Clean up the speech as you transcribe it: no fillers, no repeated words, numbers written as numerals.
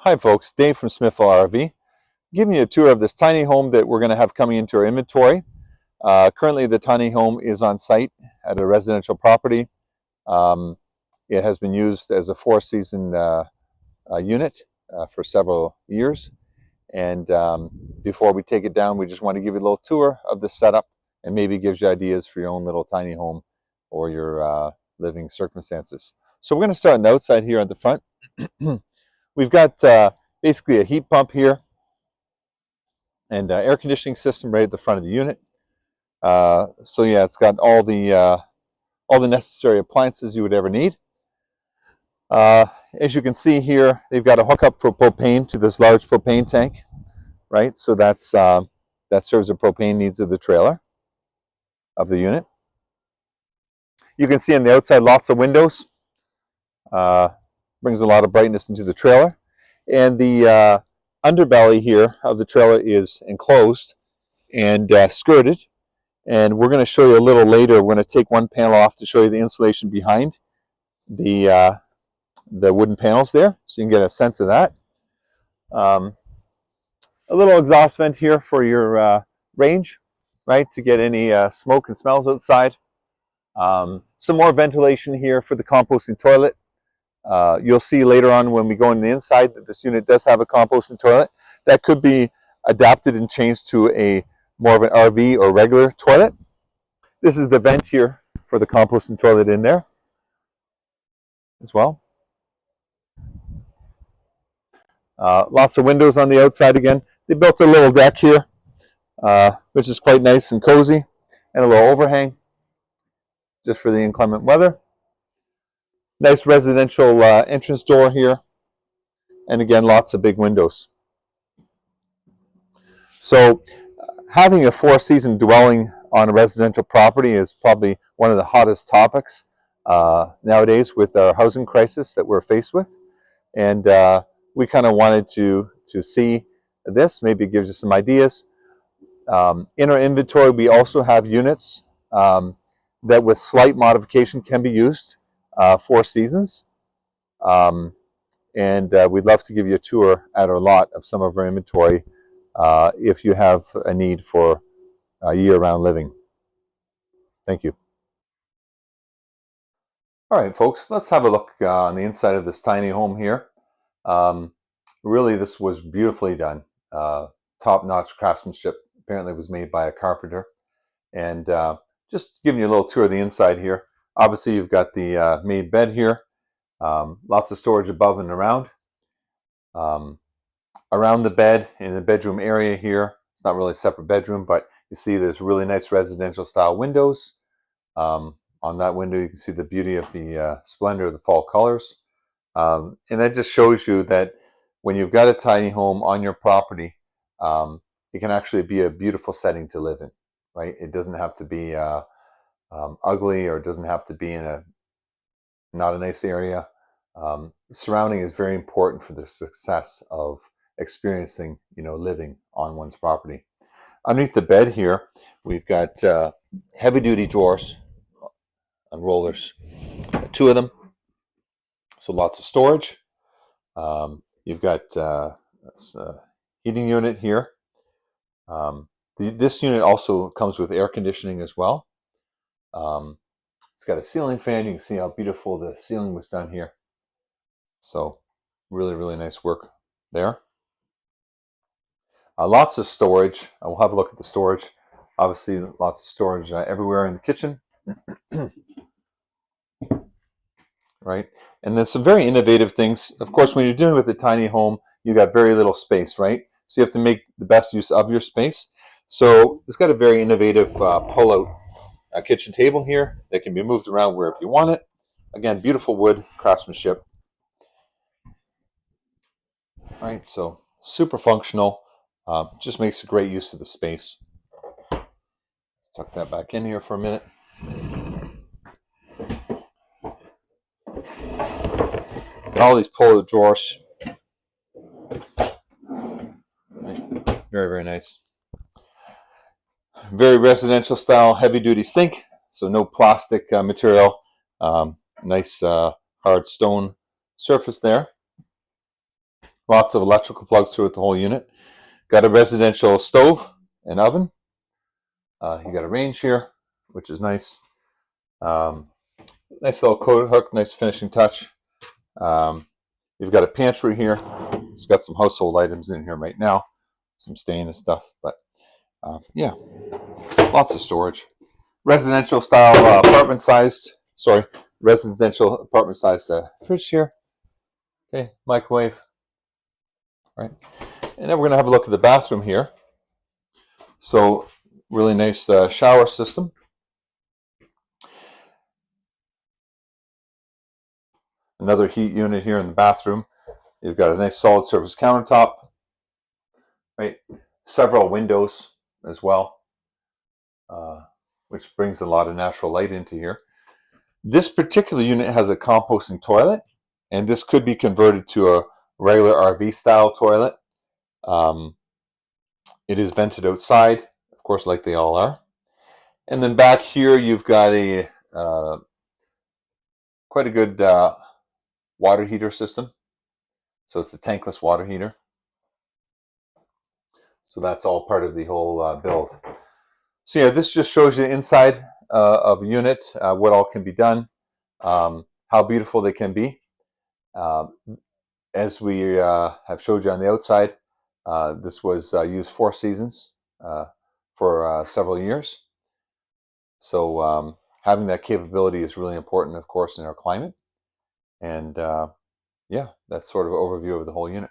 Hi folks, Dave from Smithville RV, giving you a tour of this tiny home that we're going to have coming into our inventory. Currently the tiny home is on site at a residential property. It has been used as a four-season unit for several years. And before we take it down, we just want to give you a little tour of the setup and maybe gives you ideas for your own little tiny home or your living circumstances. So we're going to start on the outside here at the front. We've got basically a heat pump here and air conditioning system right at the front of the unit. So yeah, it's got all the necessary appliances you would ever need. As you can see here, they've got a hookup for propane to this large propane tank, right? So that serves the propane needs of the trailer, of the unit. You can see on the outside lots of windows. Brings a lot of brightness into the trailer. And the underbelly here of the trailer is enclosed and skirted. And we're going to show you a little later. We're going to take one panel off to show you the insulation behind the wooden panels there, so you can get a sense of that. A little exhaust vent here for your range, right, to get any smoke and smells outside. Some more ventilation here for the composting toilet. You'll see later on when we go on the inside that this unit does have a composting toilet that could be adapted and changed to a more of an RV or regular toilet. This is the vent here for the composting toilet in there as well. Lots of windows on the outside again. They built a little deck here, which is quite nice and cozy, and a little overhang just for the inclement weather. Nice residential entrance door here, and again, lots of big windows. So having a four-season dwelling on a residential property is probably one of the hottest topics nowadays with our housing crisis that we're faced with. And we kind of wanted to see this, maybe it gives you some ideas. In our inventory, we also have units that with slight modification can be used 4 seasons. And we'd love to give you a tour at our lot of some of our inventory if you have a need for year-round living. Thank you. All right, folks, let's have a look on the inside of this tiny home here. Really, this was beautifully done. Top-notch craftsmanship. Apparently it was made by a carpenter. And just giving you a little tour of the inside here. Obviously, you've got the made bed here. Lots of storage above and around. Around the bed, in the bedroom area here, it's not really a separate bedroom, but you see there's really nice residential style windows. On that window, you can see the beauty of the splendor of the fall colors. And that just shows you that when you've got a tiny home on your property, it can actually be a beautiful setting to live in, right? It doesn't have to be ugly, or it doesn't have to be in not a nice area. Surrounding is very important for the success of experiencing, living on one's property. Underneath the bed here, we've got heavy-duty drawers and rollers, 2 of them. So lots of storage. You've got this heating unit here. This unit also comes with air conditioning as well. It's got a ceiling fan. You can see how beautiful the ceiling was done here. So really, really nice work there. Lots of storage. We'll have a look at the storage. Obviously, lots of storage everywhere in the kitchen. Right? And there's some very innovative things. Of course, when you're dealing with a tiny home, you got very little space, right? So you have to make the best use of your space. So it's got a very innovative pull-out kitchen table here that can be moved around wherever you want it. Again, beautiful wood craftsmanship. All right, so super functional. Just makes a great use of the space. Tuck that back in here for a minute. All these pull-out drawers. Very, very nice. Very residential style, heavy-duty sink. So no plastic material. Nice hard stone surface there. Lots of electrical plugs throughout the whole unit. Got a residential stove and oven. You got a range here, which is nice. Nice little coat hook, nice finishing touch. You've got a pantry here. It's got some household items in here right now, some stain and stuff. But yeah, lots of storage. Residential style apartment sized. Sorry, residential apartment sized fridge here. Okay, microwave. Right, and then we're gonna have a look at the bathroom here. So really nice shower system. Another heat unit here in the bathroom. You've got a nice solid surface countertop. Right, several windows as well, which brings a lot of natural light into here. This particular unit has a composting toilet, and this could be converted to a regular RV style toilet. It is vented outside, of course, like they all are. And then back here, you've got a quite a good water heater system. So it's a tankless water heater. So that's all part of the whole build. So yeah, this just shows you the inside of a unit, what all can be done, how beautiful they can be. As we have showed you on the outside, this was used 4 seasons for several years. So having that capability is really important, of course, in our climate. And yeah, that's sort of an overview of the whole unit.